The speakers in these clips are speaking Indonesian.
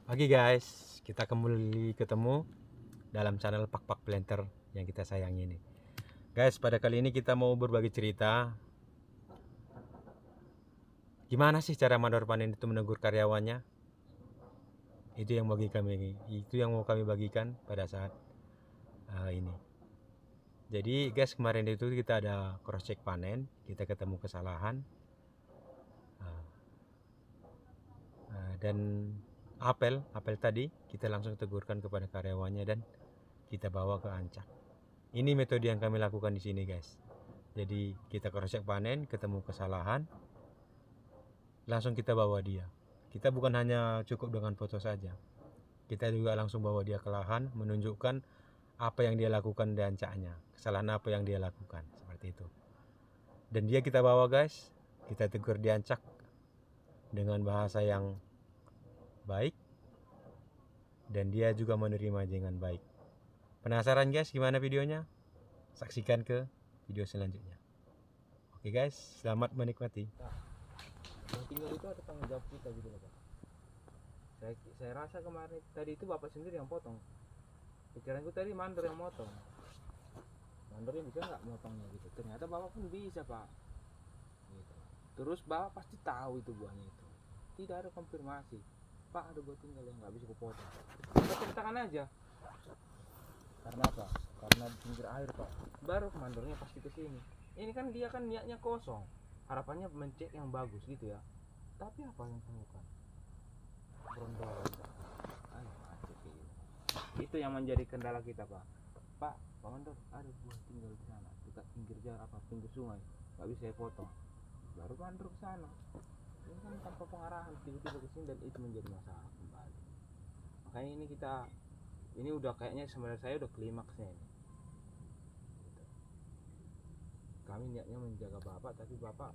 Pagi guys, kita kembali ketemu dalam channel Pak Planter yang kita sayangi ini. Guys, pada kali ini kita mau berbagi cerita gimana sih cara mandor panen itu menegur karyawannya. Itu yang mau kami bagikan pada saat ini. Jadi guys, kemarin itu kita ada cross check panen, kita ketemu kesalahan dan apel tadi kita langsung tegurkan kepada karyawannya dan kita bawa ke Ancak. Ini metode yang kami lakukan di sini guys. Jadi kita cross check panen, ketemu kesalahan, langsung kita bawa dia. Kita bukan hanya cukup dengan foto saja, kita juga langsung bawa dia ke lahan, menunjukkan apa yang dia lakukan di ancaknya, kesalahan apa yang dia lakukan, seperti itu. Dan dia kita bawa guys, kita tegur di ancak dengan bahasa yang baik, dan dia juga menerima dengan baik. Penasaran guys gimana videonya? Saksikan ke video selanjutnya. Oke guys, selamat menikmati. Yang tinggal itu ada tanggung jawab kita gitu loh Pak. Saya rasa kemarin tadi itu Bapak sendiri yang potong. Pikiranku tadi mandor yang motong. Mandornya bisa nggak motongnya gitu. Ternyata Bapak pun bisa Pak. Gitu. Terus Bapak pasti tahu itu buahnya itu. Tidak ada konfirmasi. Pak ada buah tinggal yang nggak bisa kupotong. Kita ceritakan aja. Karena apa? Karena di pinggir air Pak. Baru mandornya pasti ke sini. Ini kan dia kan niatnya kosong. Harapannya mencek yang bagus gitu ya, tapi apa yang temukan berondong. Itu yang menjadi kendala kita Pak Mandor ada buah tinggal di sana dekat pinggir pinggir sungai, nggak bisa saya potong. Baru Mandor ke sana, ini kan tanpa pengarahan tiba-tiba ke sini dan itu menjadi masalah kembali. Makanya ini udah kayaknya sebenarnya saya udah klimaksnya ini. Kami niatnya menjaga Bapak, tapi Bapak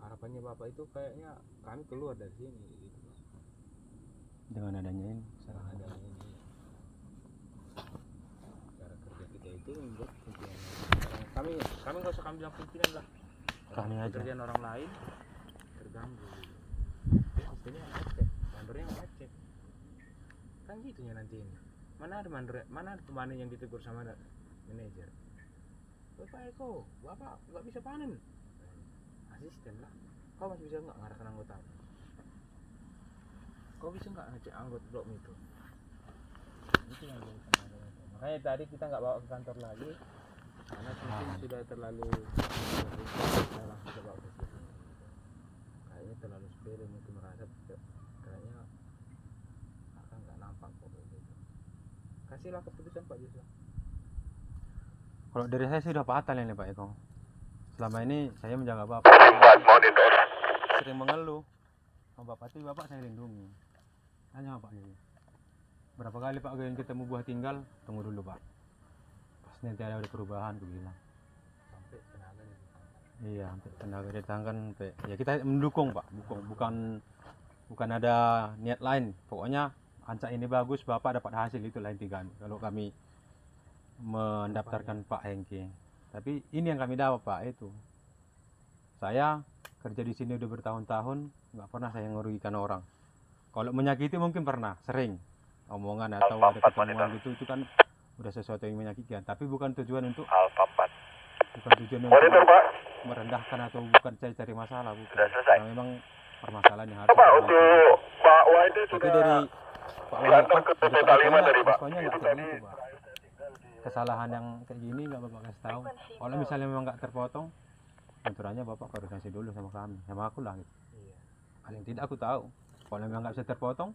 harapannya Bapak itu kayaknya kami keluar dari sini gitu. Dengan adanya ini, cara kerja kita itu membuat pimpinan kami nggak usah kami bilang pimpinan lah, kami aja pekerjaan orang lain terganggu. Sistemnya ngecek, mandornya ngecek kan gitunya nanti ini. Mana ada pemanen yang ditegur sama manajer. Bapak Eko, Bapak nggak bisa panen. Asisten lah, kau masih bisa nggak ngarahkan anggota? Kau bisa nggak ngecek anggota blok itu? Itu yang jadi kendala. Makanya tadi kita nggak bawa ke kantor lagi karena mungkin sudah terlalu kita langsung coba ke sini. Kayaknya terlalu sepele, mungkin merasa kayaknya akan nggak nampak kok gitu. Kasihlah keputusan Pak Jusla. Kalau dari saya sih udah fatal ini Pak Eko. Selama ini saya menjaga Bapak, sering mengeluh sama Bapak, tapi Bapak saya lindungi. Hanya Pak ini. Berapa kali Pak Gayen ketemu buah tinggal, tunggu dulu Pak. Pas nanti ada perubahan, aku bilang. Sampai tenaga nih. Iya, sampai tenaga ditangkan, ya kita mendukung Pak, bukan ada niat lain. Pokoknya ancak ini bagus, Bapak dapat hasil, itu lain tiga. Kalau kami mendaftarkan Pak Hengki, tapi ini yang kami dapat Pak, itu saya kerja di sini udah bertahun-tahun, nggak pernah saya merugikan orang. Kalau menyakiti mungkin pernah, sering omongan atau ada ketemuan gitu, itu kan udah sesuatu yang menyakitkan, tapi bukan tujuan untuk merendahkan atau bukan cari masalah, bukan. Karena memang permasalahan yang harus untuk Pak Wahid itu sudah dari Pak Wahid, ketujuh kalimat dari Pak. responnya nggak kayak gitu Pak. Kesalahan yang kayak gini nggak Bapak kasih tahu. Kalau misalnya memang nggak terpotong, aturannya Bapak koordinasi dulu sama kami, sama aku lah gitu. Paling tidak aku tahu. Kalau memang nggak bisa terpotong,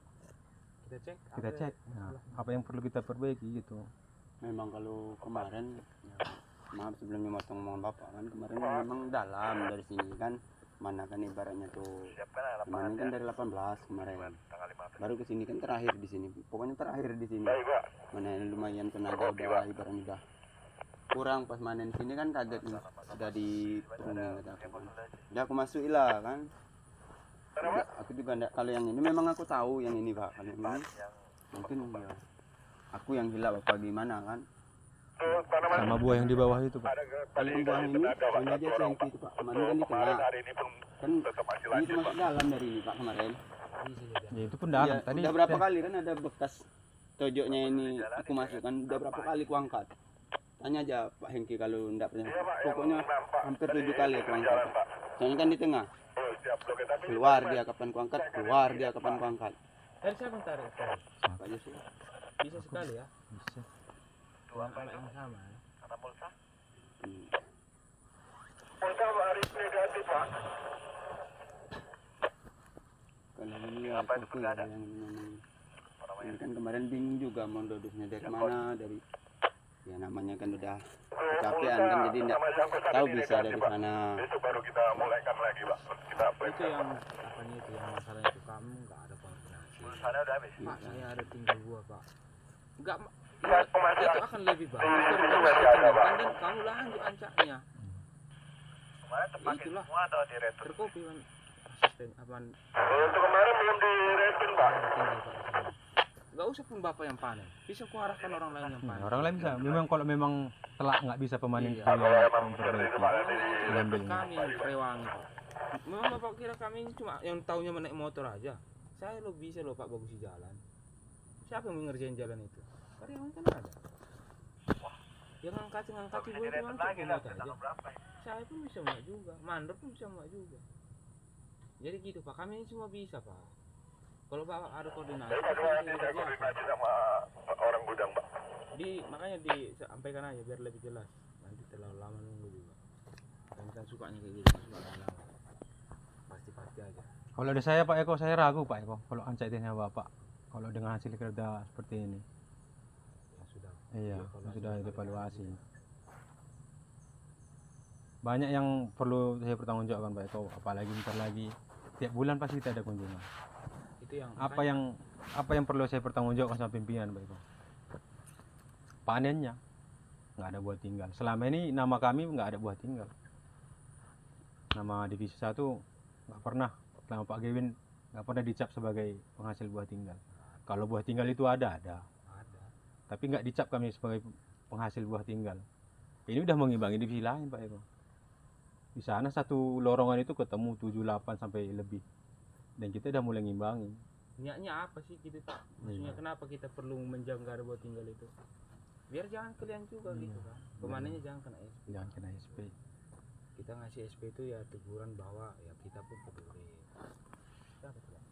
kita cek. Nah, apa yang perlu kita perbaiki gitu. Memang kalau kemarin ya, maaf sebelumnya motong omongan Bapak kan, kemarin memang dalam dari sini kan, mana kan ibaratnya tuh kemarin kan dari 18 kemarin baru ke sini kan, terakhir di sini, pokoknya terakhir di sini. Mana lumayan tenaga udah ibaratnya udah kurang, pas manen sini kan kaget nih, udah diturunin kata aku kan. Udah aku masukin lah kan. Udah, aku juga enggak, kalau yang ini memang aku tahu yang ini Pak, kalau yang ini mungkin ya aku yang gila apa gimana kan. Sama buah yang di bawah itu Pak. Kalau yang buah ini aja sih itu Pak, kemarin kan dikena kan itu masuk dalam dari ini Pak kemarin. Ya itu pun dalam Ya, tadi. udah berapa kali kan ada bekas tojoknya ini aku masukkan, udah berapa kali aku angkat. Tanya aja Pak Hengki kalau enggak percaya. Pokoknya hampir 7 kali aku angkat. Soalnya kan di tengah. Keluar dia kapan ku angkat, keluar dia kapan ku angkat. Dari siapa yang tarik? Pak Joshua. Bisa sekali ya. Bisa. Dengan anak yang sama. Ya. Hmm. Kalau ini ya itu ya yang memang ini kan kemarin bingung juga mau duduknya dari mana, dari ya namanya kan udah kecapean kan, jadi enggak tahu bisa dari sana. Itu yang apanya itu yang masalah itu kamu nggak ada koordinasi. Pak saya ada tinggal gua Pak. Nggak itu akan lebih bagus daripada saya tinggalkan dan kamu lanjut ancaknya. Itulah terkopi kan asisten aman. Untuk kemarin belum direspon Pak. Tinggal Pak di sana. Nggak usah pun bapak yang panen, bisa ku arahkan orang lain yang panen. Orang lain bisa. Memang kalau memang telak nggak bisa pemanen Iya. itu yang memperbaiki. Yang kami yang rewangi Pak. Memang bapak kira kami ini cuma yang taunya menaik motor aja. Saya lo bisa loh Pak bagusi jalan. Siapa yang mengerjain jalan itu? Karyawan kan ada. Yang ngangkati boleh cuma coba aja. Saya pun bisa muat juga, mandor pun bisa muat juga. Jadi gitu Pak, kami ini semua bisa Pak. Kalau Bapak ada koordinasi, Jadi Pak Duan ini saya koordinasi sama orang gudang Pak. makanya disampaikan aja biar lebih jelas. Nanti terlalu lama nunggu juga. Kami kan sukanya kayak gitu, suka lama. Pasti aja. Kalau ada saya Pak Eko, saya ragu Pak Eko kalau ancak dengan Bapak. Kalau dengan hasil kerja seperti ini. Yang sudah. Iya, Dievaluasi sudah kali dievaluasi. ini. Banyak yang perlu saya pertanggungjawabkan Pak Eko, apalagi bentar lagi tiap bulan pasti kita ada kunjungan. Itu yang Apa yang perlu saya pertanggungjawabkan sama pimpinan Pak Eko? Panennya nggak ada buah tinggal. Selama ini nama kami nggak ada buah tinggal. Nama divisi 1 nggak pernah, selama Pak Gewin nggak pernah dicap sebagai penghasil buah tinggal. Kalau buah tinggal itu ada. ada. Tapi nggak dicap kami sebagai penghasil buah tinggal. Ini udah mengimbangi divisi lain Pak Eko. Di sana satu lorongan itu ketemu 7, 8 sampai lebih. Dan kita udah mulai ngimbangi. Niatnya apa sih gitu Pak? Maksudnya Iya. kenapa kita perlu menjaga buat tinggal itu? Biar jangan kalian juga Iya. gitu kan. Pemanennya jangan kena SP. Jangan kena SP. Kita ngasih SP itu ya teguran bahwa ya kita pun peduli. Siapa tuh Pak?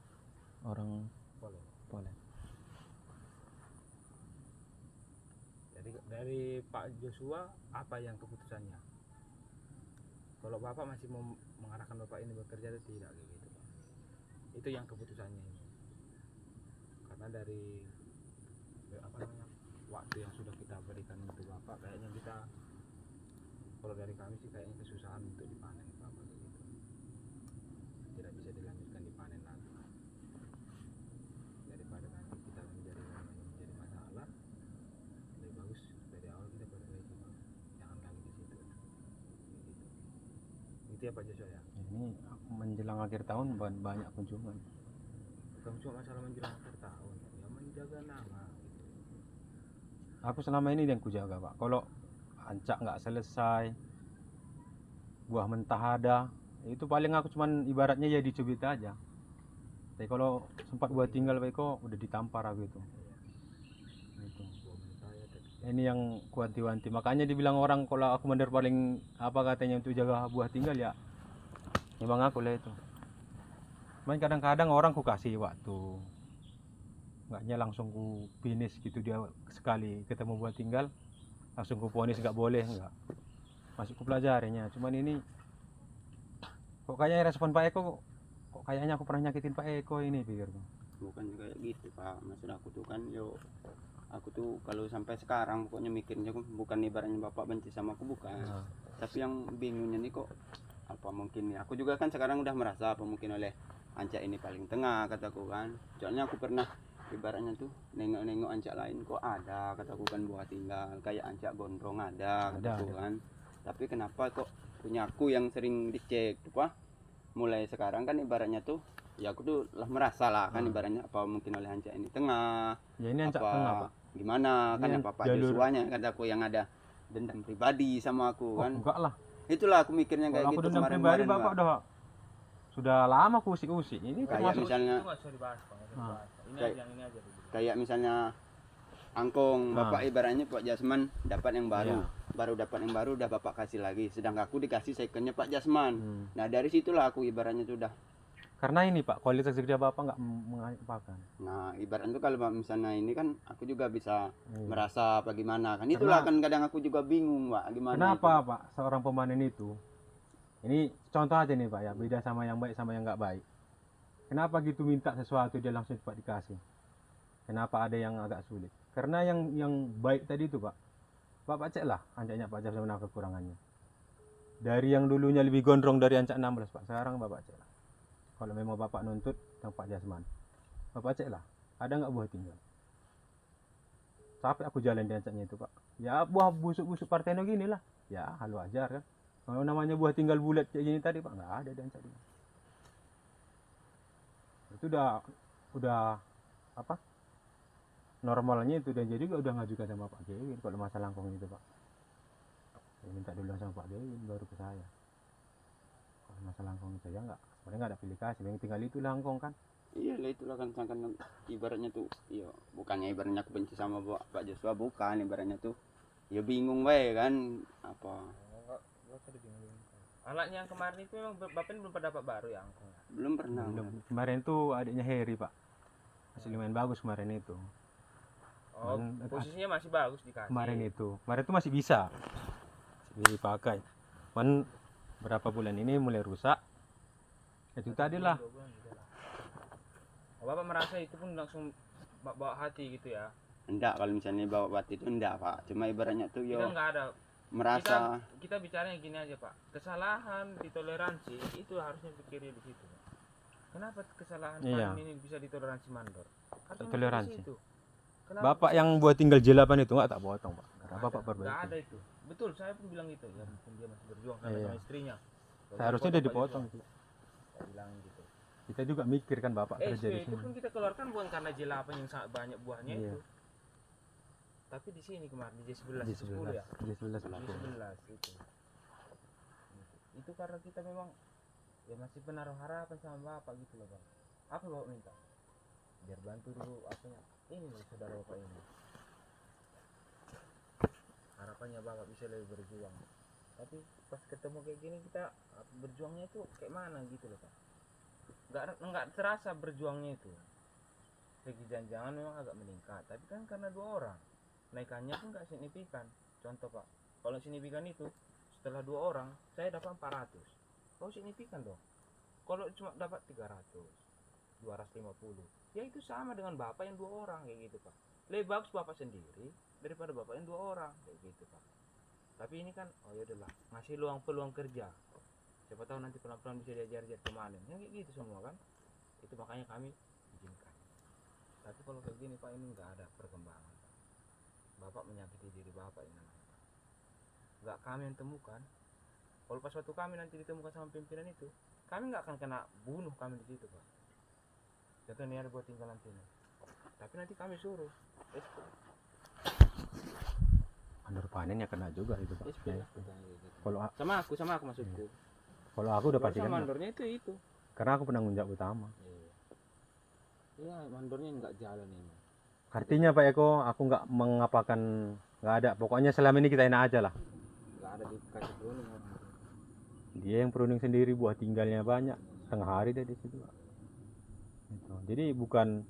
Orang Boleh. boleh. Jadi dari Pak Joshua apa yang keputusannya? Kalau Bapak masih mau mengarahkan Bapak ini bekerja atau tidak kayak gitu Pak. Itu yang keputusannya ini. Karena dari apa namanya waktu yang sudah kita berikan untuk Bapak kayaknya kita kalau dari kami sih kayaknya kesusahan untuk dipanen Bapak kayak gitu. Tidak bisa dilanjutkan dipanen lagi. Daripada nanti kita menjadi masalah, lebih bagus dari awal kita perbaiki Pak. Jangan lagi di situ. Begitu. Itu ya Pak Joshua ya. Ini menjelang akhir tahun banyak kunjungan. Bukan cuma masalah menjelang akhir tahun, ya menjaga nama. Gitu. Aku selama ini yang kujaga Pak. Kalau ancak nggak selesai, buah mentah ada, itu paling aku cuman ibaratnya ya dicubit aja. Tapi kalau sempat buah tinggal Pak Eko, udah ditampar aku itu. Itu. Buah mentah ya tadi. Ini yang kuanti-wanti. Makanya dibilang orang kalau aku mandor paling apa katanya untuk jaga buah tinggal ya. Memang aku lah itu. Cuman kadang-kadang orang ku kasih waktu. Enggaknya langsung ku finish gitu dia sekali ketemu buah tinggal. Langsung ku ponis nggak boleh enggak. Masuk ku pelajarinya. Cuman ini kok kayaknya respon Pak Eko kok kayaknya aku pernah nyakitin Pak Eko ini pikirku. Bukan juga gitu Pak, maksud aku tuh kan aku tuh kalau sampai sekarang pokoknya mikirnya bukan ibaratnya Bapak benci sama aku, bukan. Nah, Tapi yang bingungnya nih kok apa mungkin ya, aku juga kan sekarang udah merasa apa mungkin oleh ancak ini paling tengah kataku kan. Soalnya aku pernah ibaratnya tuh nengok-nengok ancak lain kok ada kataku kan buah tinggal kayak ancak gondrong ada kataku kan. Tapi kenapa kok punya aku yang sering dicek tuh Pak, mulai sekarang kan ibaratnya tuh ya aku tuh lah merasa lah kan ibaratnya apa mungkin oleh ancak ini tengah ya ini ancak apa tengah Pak. gimana kan Ini apa Pak jalur- Joshua-nya kataku yang ada dendam pribadi sama aku Oh, kan. enggak lah. Itulah aku mikirnya kayak Kalau aku gitu dendam pribadi kemarin-kemarin Bapak Pak. udah sudah lama aku usik-usik. Ini Kayak termasuk misalnya Itu nggak usah dibahas, Pak. Nggak usah Ah. dibahas, Pak. Ini Kayak- aja, yang ini aja dulu. kayak misalnya angkong, Ah. bapak ibaratnya Pak Jasman dapat yang baru, Iya. baru dapat yang baru udah bapak kasih lagi, sedangkan aku dikasih secondnya Pak Jasman. Hmm. Nah dari situlah aku ibaratnya tuh udah. Karena ini Pak, kualitas kerja Bapak nggak mengapakan. Nah ibaratnya tuh kalau misalnya ini kan aku juga bisa Iya. merasa apa gimana kan, itulah kan kadang aku juga bingung Pak gimana. Kenapa Pak seorang pemanen itu? Ini contoh aja nih Pak ya, beda sama yang baik sama yang nggak baik. Kenapa gitu minta sesuatu dia langsung cepat dikasih? Kenapa ada yang agak sulit? Karena yang baik tadi itu Pak, Bapak cek lah ancaknya Pak Jasman mana kekurangannya. Dari yang dulunya lebih gondrong dari ancak 16 Pak, sekarang Bapak cek lah. Kalau memang Bapak nuntut tentang Pak Jasman, Bapak cek lah, ada nggak buah tinggal? Sampai aku jalan di ancaknya itu Pak. Ya buah busuk-busuk Parteno gini lah. Ya hal wajar kan. Kalau namanya buah tinggal bulat kayak gini tadi Pak, nggak ada di ancak ini. Itu udah apa? Normalnya itu, dan jadi udah ngajukan sama Pak Kevin kalau masalah langkong itu Pak. Saya minta dulu sama Pak Kevin baru ke saya. Kalau masalah langkong saya sebenarnya nggak ada aplikasi, yang tinggal itu langkong kan. Iya lah itulah kan ibaratnya tuh, iya bukannya ibaratnya aku benci sama Pak Joshua, bukan ibaratnya tuh, ya bingung wae kan apa. Nggak usah dibingungin. Alatnya yang kemarin itu memang Bapak ini belum pernah dapat baru ya angkong. Belum pernah. Belum. Kemarin tuh adiknya Heri Pak, masih lumayan bagus kemarin itu. Oh, posisinya masih bagus dikasih. Kemarin itu masih bisa dipakai. Man berapa bulan ini mulai rusak. Itu tadi lah. 2 bulan juga lah. Oh, Bapak merasa itu pun langsung bawa hati gitu ya? Enggak, kalau misalnya bawa batu itu enggak Pak, cuma ibaratnya tuh Kita yo nggak ada. merasa Kita bicaranya gini aja Pak. Kesalahan ditoleransi itu harusnya pikirnya di situ. Kenapa kesalahan Iya. panen ini bisa ditoleransi mandor? Harusnya Toleransi. di situ. Kenapa Bapak yang buat tinggal jelapan itu nggak tak potong Pak. Karena Bapak nggak perbaiki. ada itu. Betul, saya pun bilang gitu. Ya mungkin dia masih berjuang sama, Iya. sama istrinya. Kalau Seharusnya dia dipotong. Saya bilang gitu. Kita juga mikir kan Bapak kerja di itu sini. pun kita keluarkan bukan karena J8 yang sangat banyak buahnya Iya. itu. Tapi di sini kemarin di J11 Di itu 10 ya. 11 J11 itu. Itu karena kita memang ya masih menaruh harapan sama Bapak gitu loh Bang. Apa Bapak minta? Biar bantu dulu apanya. Ini loh saudara Bapak ini. Harapannya Bapak bisa lebih berjuang. Tapi pas ketemu kayak gini kita berjuangnya itu kayak mana gitu loh Pak. Nggak terasa berjuangnya itu. Segi jangan memang agak meningkat, tapi kan karena 2 orang naikannya pun nggak signifikan. Contoh Pak, kalau signifikan itu setelah 2 orang saya dapat 400. Kalau signifikan dong. Kalau cuma dapat 300, 250, ya itu sama dengan Bapak yang 2 orang kayak gitu Pak. Lebih bagus Bapak sendiri daripada Bapak yang 2 orang kayak gitu Pak. Tapi ini kan oh ya udahlah, ngasih peluang kerja. Siapa tahu nanti pelan-pelan bisa diajar kemarin. Yang kayak gitu semua kan. Itu makanya kami izinkan. Tapi kalau kayak gini Pak, ini nggak ada perkembangan. Bapak menyakiti diri Bapak ini namanya. Nggak kami yang temukan. Kalau pas waktu kami nanti ditemukan sama pimpinan itu, kami nggak akan kena bunuh kami di situ Pak. Contohnya ada buat tinggal nanti ini. Tapi nanti kami suruh. Mandor panen ya kena juga itu Pak. Ya. Kalau Sama aku maksudku. kalau aku udah pasti Sama kena. mandornya itu. Karena aku penanggung jawab utama. Iya, mandornya nggak jalan ini. Artinya Pak Eko, aku nggak mengapakan, nggak ada. Pokoknya selama ini kita enak aja lah. Nggak ada dikasih pruning orang. Dia yang pruning sendiri, buah tinggalnya banyak, setengah hari dia di situ Pak. Gitu. Jadi bukan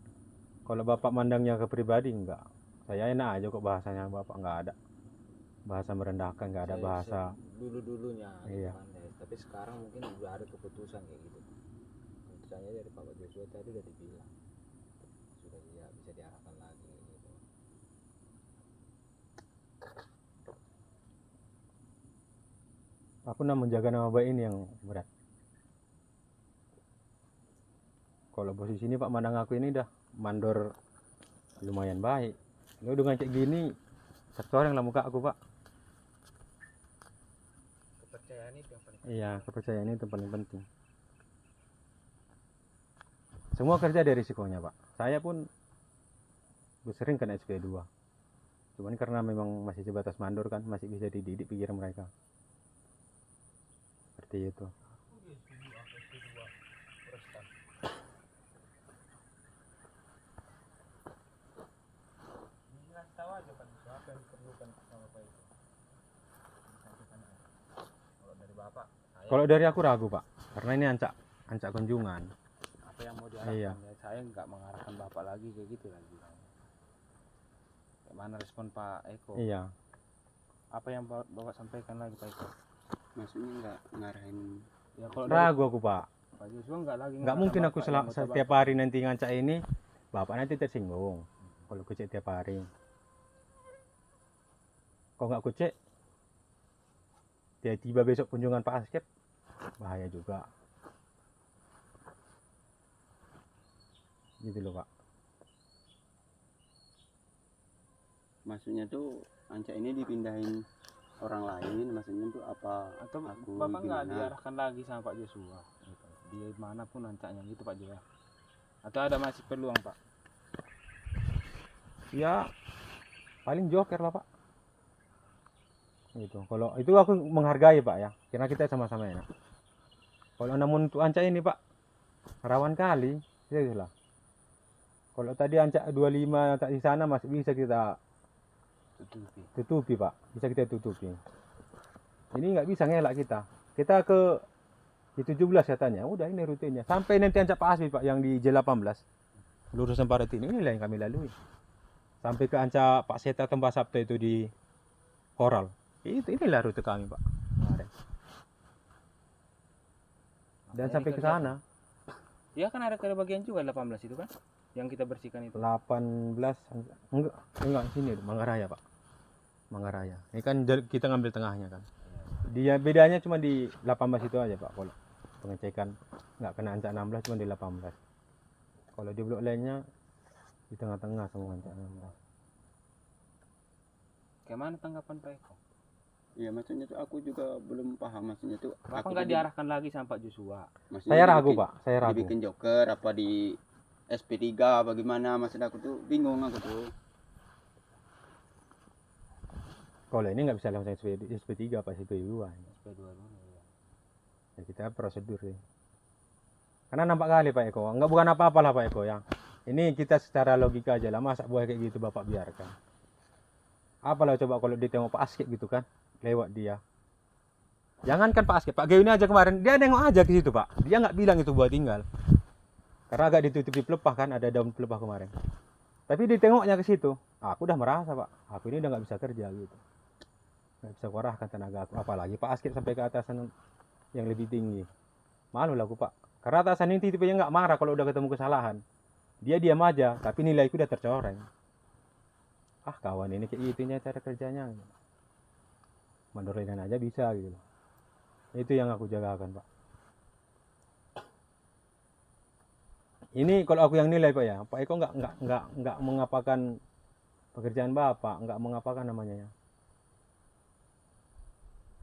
kalau Bapak mandangnya ke pribadi enggak. Saya enak aja kok bahasanya Bapak, nggak ada bahasa merendahkan, nggak ada bahasa. Dulunya Iya. pandai, tapi sekarang mungkin udah ada keputusan kayak gitu. Keputusannya dari Pak Joshua tadi udah dibilang sudah bisa diarahkan lagi gitu. Aku nak menjaga nama baik ini yang berat. Kalau posisi ini Pak mandang aku ini dah mandor lumayan baik. Lu dengan kayak gini tercoreng lah muka aku Pak. Kepercayaan itu yang paling Iya, kepercayaan itu paling penting. Semua kerja ada risikonya Pak. Saya pun sering kena SP2. Cuman karena memang masih sebatas mandor kan, masih bisa dididik pikiran mereka. Seperti itu. Kalau dari aku ragu Pak, karena ini ancak kunjungan. Apa yang mau diarahkan? Iya. Ya, saya nggak mengarahkan bapak lagi kayak gitu lagi. Mana respon Pak Eko? Iya. Apa yang bapak sampaikan lagi Pak Eko? Maksudnya nggak ngarahin. Ya kalau Ragu aku Pak. Pak Joshua nggak lagi. Nggak mungkin aku setiap hari nanti ngancak ini, bapak nanti tersinggung. Kalau aku cek tiap hari. Kalau nggak aku cek, tiba-tiba besok kunjungan Pak Askep, bahaya juga. Gitu loh Pak. Maksudnya tuh ancak ini dipindahin orang lain, maksudnya tuh apa? Atau aku bapak nggak gimana? diarahkan lagi sama Pak Joshua? Gitu. Di mana pun ancaknya gitu Pak Joshua. Atau ada masih peluang Pak? Ya, paling joker lah Pak. Gitu. Kalau itu aku menghargai Pak ya, karena kita sama-sama enak. Kalau namun untuk ancak ini Pak, rawan kali, gitu lah. Kalau tadi ancak 25 tak di sana masih bisa kita tutupi Pak, bisa kita tutupi. Ini nggak bisa ngelak kita. Kita ke di 17 katanya, udah ini rutinnya. Sampai nanti ancak Pak Asmi Pak yang di J18, lurusan Paret ini inilah yang kami lalui. Sampai ke ancak Pak Seta Tembak Sabta itu di Koral. Inilah rute kami Pak. Kemarin. Dan sampai ke sana. Ya kan ada bagian juga 18 itu kan? Yang kita bersihkan itu. 18 enggak sini Manggaraya Pak. Manggaraya. Ini kan kita ngambil tengahnya kan. Dia bedanya cuma di 18 itu aja Pak. Kalau pengecekan nggak kena ancak 16 cuma di 18. Kalau di blok lainnya di tengah-tengah semua ancak 16. Gimana tanggapan Pak Eko? Iya, maksudnya tuh aku juga belum paham, maksudnya tuh Bapak aku nggak tuh diarahkan lagi sama Pak Joshua? maksudnya Saya ragu dibikin- Pak, saya ragu. dibikin joker apa di SP3 bagaimana, maksud aku tuh bingung aku tuh. Kalau ini nggak bisa langsung SP3 apa SP2. SP2 dulu ya. Ya kita prosedur sih. Karena nampak kali Pak Eko, nggak bukan apa-apa lah Pak Eko ya. Ini kita secara logika aja lah, masa buah kayak gitu Bapak biarkan. Apalah coba kalau ditengok Pak Askep gitu kan, lewat dia. Jangankan Pak Askep, Pak Geo ini aja kemarin, dia nengok aja ke situ Pak. Dia nggak bilang itu buat tinggal. Karena agak ditutupi pelepah kan, ada daun pelepah kemarin. Tapi ditengoknya ke situ, aku udah merasa Pak, aku ini udah nggak bisa kerja gitu. Nggak bisa kurahkan tenaga aku, apalagi Pak Askep sampai ke atasan yang lebih tinggi. Malu lah aku Pak, karena atasan ini tipenya nggak marah kalau udah ketemu kesalahan. Dia diam aja, tapi nilaiku udah tercoreng. Ah kawan ini kayak gitunya cara kerjanya. Mandorinan aja bisa gitu. Itu yang aku jagakan Pak. Ini kalau aku yang nilai Pak ya, Pak Eko nggak mengapakan pekerjaan Bapak, nggak mengapakan namanya ya.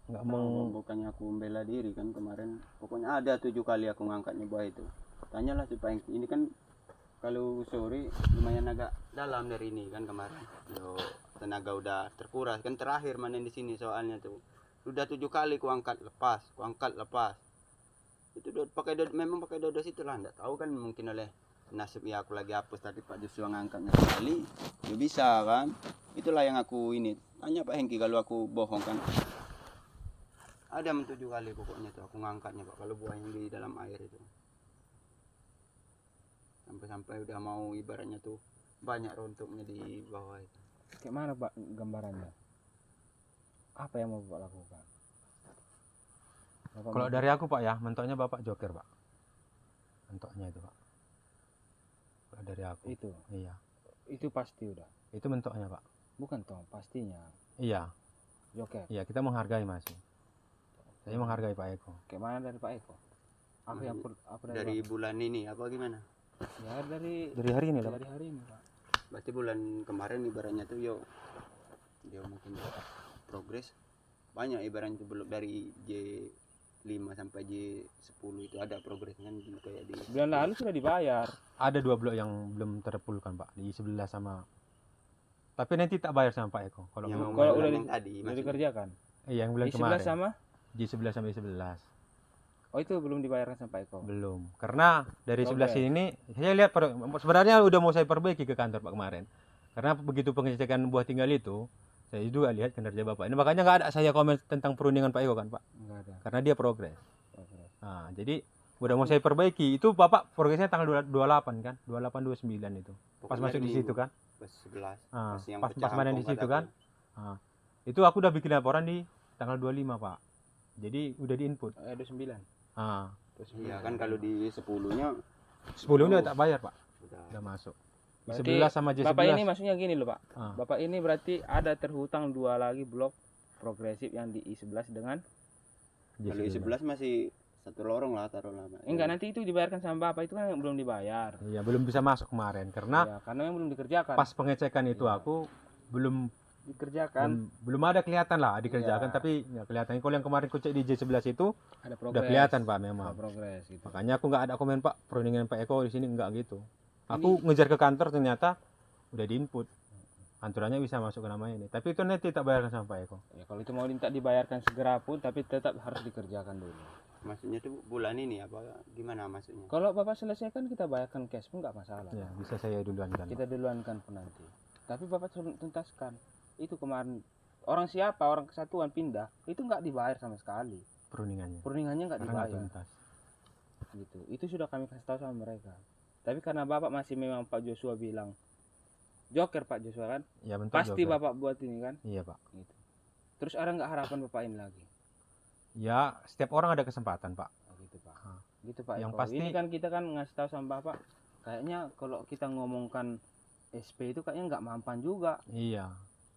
Nggak Bukannya aku membela diri kan kemarin, pokoknya ada 7 kali aku ngangkatnya buah itu. Tanyalah si Pak, ini kan kalau sore lumayan agak dalam dari ini kan kemarin. Yo, tenaga udah terkuras kan, terakhir manen di sini soalnya tuh. Udah 7 kali ku angkat lepas. Itu memang pakai dodos itu lah, enggak tahu kan mungkin oleh nasib ya aku lagi hapus tadi Pak Joshua ngangkatnya sekali. Ya bisa kan. Itulah yang aku ini. Tanya Pak Hengki kalau aku bohong kan. Ada 7 kali pokoknya tuh aku ngangkatnya Pak, kalau buah yang di dalam air itu. Sampai udah mau ibaratnya tuh banyak rontoknya di bawah itu. Kayak mana Pak gambarannya? Apa yang mau Bapak lakukan? Bapak Kalau dari aku Pak ya, mentoknya Bapak joker Pak. Mentoknya itu Pak. Kalau dari aku. itu Iya. itu pasti udah. Itu mentoknya Pak. Bukan toh, pastinya. Iya. Joker. Iya kita menghargai masih. Saya menghargai Pak Eko. Kayak mana dari Pak Eko? Apa yang apa Dari bulan ini apa gimana? Ya dari Dari hari ini lah Pak. dari hari ini Pak. Berarti bulan kemarin ibaratnya tuh dia mungkin progres banyak ibaratnya tuh, belum dari J5 sampai J10 itu ada progres kan kayak di Bulan lalu sudah dibayar. Ada 2 blok yang belum terpulkan Pak, di sebelah sama. Tapi nanti tak bayar sama Pak Eko. Kalau yang kalau bulan udah yang tadi Udah maksudnya. dikerjakan. yang bulan Di sebelah kemarin. sama? J11 sampai 11. Oh itu belum dibayarkan sama Pak Eko. Belum. Karena dari sebelah Progres. sini saya lihat sebenarnya udah mau saya perbaiki ke kantor Pak kemarin. Karena begitu pengecekan buah tinggal itu, saya juga lihat kinerja Bapak. Ini makanya nggak ada saya komen tentang perundingan Pak Eko kan Pak. Enggak ada. Karena dia progres. Nah, jadi udah mau saya perbaiki. Itu Bapak progresnya tanggal 28 kan? 28 29 itu. Pas Pokoknya masuk di hari situ Minggu, kan? pas 11 Ah, pas yang pas pecah panen di ampong situ kataku. kan? Ah, itu aku udah bikin laporan di tanggal 25, Pak. Jadi udah di-input. Ada 9. Ah, Iya kan kalau di 10-nya 10 udah tak bayar, Pak. udah Udah masuk. Di Berarti 11 sama J11. Bapak ini maksudnya gini loh Pak. Ah. Bapak ini berarti ada terhutang 2 lagi blok progresif yang di I11 dengan kalau di 11 masih satu lorong lah taruhlah. enggak, nanti itu dibayarkan sama Bapak, itu kan yang belum dibayar. Iya, belum bisa masuk kemarin karena Ya, karena yang belum dikerjakan. pas pengecekan itu Iya. aku belum Dikerjakan belum ada kelihatan lah dikerjakan, Iya. tapi nggak kelihatan. Kalau yang kemarin ku cek di J11 itu ada progres. udah kelihatan, Pak, Ada memang. progres gitu. Makanya aku nggak ada komen, Pak, perundingan Pak Eko di sini enggak gitu. Aku ngejar ke kantor ternyata udah diinput. Aturannya bisa masuk ke nama ini. Tapi itu nanti tak bayarkan sama Pak Eko. Ya, kalau itu mau minta dibayarkan segera pun, tapi tetap harus dikerjakan dulu. Maksudnya tuh bulan ini apa gimana maksudnya? Kalau Bapak selesaikan kita bayarkan cash pun nggak masalah. Ya, bisa saya duluan kan. Kita duluankan pun nanti. Tapi Bapak tuntaskan. Itu kemarin orang siapa, orang kesatuan pindah, itu nggak dibayar sama sekali. Perundingannya. Perundingannya nggak Karena nggak dibayar. tuntas. Gitu. Itu sudah kami kasih tahu sama mereka. Tapi karena Bapak masih memang Pak Joshua bilang Joker Pak Joshua kan, Ya, bentuk pasti juga. Bapak buat ini kan. Iya, Pak. Gitu. Terus ada nggak harapan Bapak ini lagi? Ya, setiap orang ada kesempatan, Pak. Oh, gitu Pak. Ah. Gitu Pak. Yang Eko. pasti- Ini kan kita kan ngasih tahu sama Bapak. Kayaknya kalau kita ngomongkan SP itu kayaknya nggak mampan juga. Iya.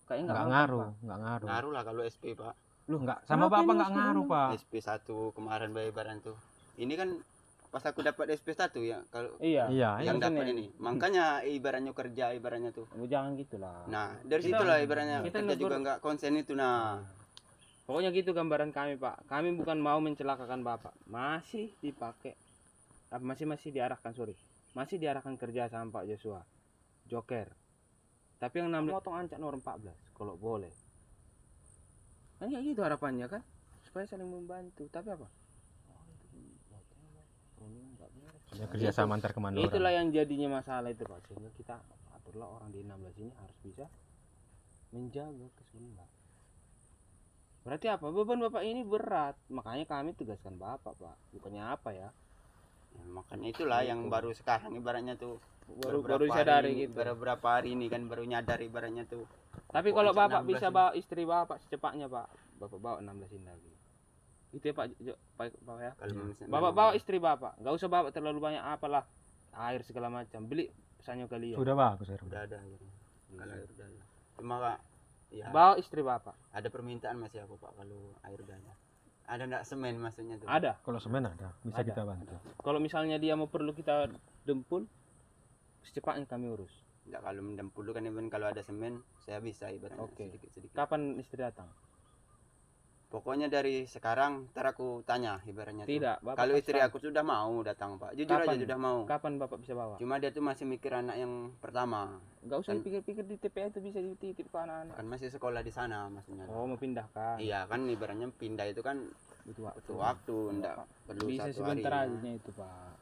Kayaknya Nggak mampan, ngaruh, Pak. nggak ngaruh. Ngaruh lah kalau SP Pak. Loh, Nggak, sama kenapa Bapak ini nggak harus ngaruh, turun? Pak. SP1 kemarin bayaran tuh. Ini kan pas aku dapat SP1 ya kalau Iya. Iya, yang Iya, dapat maksudnya. ini. Makanya ibaratnya kerja ibaratnya tuh. Oh, jangan gitulah. Nah, dari Kita- situlah ibaratnya kita kerja negur- juga nggak konsen itu nah. Pokoknya gitu gambaran kami Pak. Kami bukan mau mencelakakan Bapak. Masih dipakai. Masih diarahkan, sorry. Masih diarahkan kerja sama Pak Joshua. Joker. Tapi yang 16 potong ancak nomor 14 kalau boleh. Kan kayak gitu harapannya kan. Supaya saling membantu. Tapi apa? Oh, itu perundingan nggak beres. Ya, kerjasama antar kemana Itulah orang. yang jadinya masalah itu Pak. Sehingga kita aturlah orang di 16 ini harus bisa menjaga keseimbangan. Berarti apa? Beban Bapak ini berat. Makanya kami tugaskan Bapak, Pak. Bukannya apa ya? Ya, makanya itulah yang baru sekarang ibaratnya tuh. Baru beberapa disadari hari- gitu. Beberapa hari ini kan baru nyadar ibaratnya tuh. Tapi Kok kalau ancak Bapak 16 bisa ini? bawa istri Bapak secepatnya, Pak. Bapak bawa 16 ini lagi. Itu ya Pak, Pak ya. Kalau misalnya Bapak bawa istri Bapak. Enggak usah bawa terlalu banyak apalah. Air segala macam. Beli pesannya kalian. Sudah bagus, Sir. udah ada ya. Kalau air udah ada. Cuma Kak, ya Bawa istri Bapak. ada permintaan masih aku Pak kalau air udah ada. Ada enggak semen maksudnya tuh? Ada. Kalau semen ada, bisa Ada. kita bantu. Kalau misalnya dia mau perlu kita dempul, secepatnya kami urus. Enggak, kalau mendempul kan even kalau ada semen saya bisa ibaratnya Oke. sedikit-sedikit. Kapan istri datang? Pokoknya dari sekarang ntar aku tanya ibaratnya tuh. Tidak, Bapak Kalau kasih istri tahu. aku sudah mau datang Pak. Jujur Kapan? aja sudah mau. Kapan Bapak bisa bawa? Cuma dia tuh masih mikir anak yang pertama. Enggak usah Kan- dipikir-pikir, di TPA itu bisa dititip ke anak-anak. Kan masih sekolah di sana maksudnya. Oh, mau pindahkan. Iya kan ibaratnya pindah itu kan Butuh waktu. butuh waktu, enggak perlu Bisa 1 hari. sebentar ya. aja itu, Pak.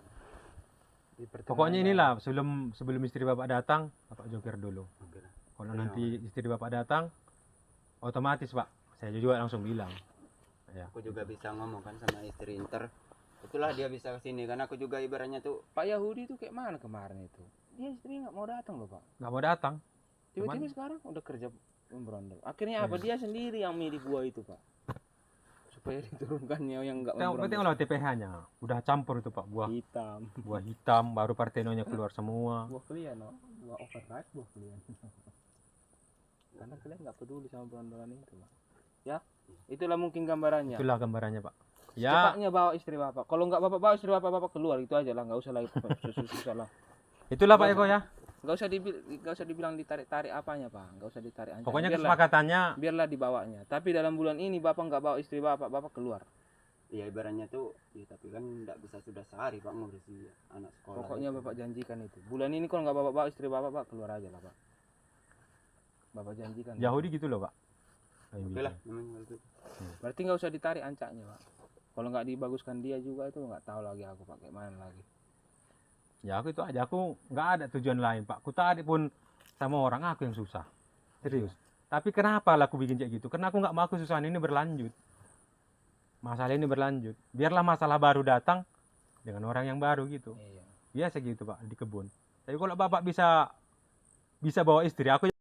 Di pertengahan Pokoknya ya. inilah sebelum istri Bapak datang, Bapak joker dulu. Oke. Kalau Iya. nanti istri Bapak datang, otomatis, Pak. Saya juga langsung bilang. Ya. Aku juga bisa ngomong kan sama istri Inter. Itulah dia bisa ke sini karena aku juga ibaratnya tuh Pak Yahudi itu kayak mana kemarin itu? Dia istri nggak mau datang loh, Pak. Nggak mau datang. Tiba-tiba sekarang udah kerja memberondong. Akhirnya apa? Dia sendiri yang milih buah itu, Pak. Supaya diturunkannya yang nggak Tengok memberondong. lah TPH-nya. Udah campur itu, Pak. Hitam. Buah hitam, baru partenonya keluar semua. Buah kalian, no? Buah overripe buah kalian. Karena kalian nggak peduli sama berondongan itu, Pak. Ya, itulah mungkin gambarannya. Itulah gambarannya, Pak. Ya, Cepatnya bawa istri Bapak. Kalau nggak Bapak bawa istri Bapak keluar itu aja lah, nggak usah lagi susah lah. itulah Pak Eko ya. Nggak usah dibilang ditarik-tarik apanya, Pak. Nggak usah ditarik ancam. Pokoknya biarlah, kesepakatannya biarlah dibawanya. Tapi dalam bulan ini Bapak nggak bawa istri Bapak, Bapak keluar. ya ibaratnya tuh ya tapi kan enggak bisa sudah sehari Pak ngurusi anak sekolah. Pokoknya itu. Bapak janjikan itu. Bulan ini kalau nggak bawa istri Bapak, Pak keluar aja lah, Pak. Bapak janjikan. Yahudi gitu loh, Pak. Oke lah memang itu. Berarti nggak usah ditarik ancaknya, Pak. Kalau nggak dibaguskan dia juga itu nggak tahu lagi aku pakai mana lagi. Ya aku itu aja, aku nggak ada tujuan lain, Pak. Ku tadi pun sama orang aku yang susah, serius. Tapi kenapa lah aku bikin kayak gitu? Karena aku nggak mau kesusahan ini berlanjut. masalah ini berlanjut. Biarlah masalah baru datang dengan orang yang baru gitu. Iya. Biasa gitu Pak di kebun. Tapi kalau Bapak bisa bawa istri, aku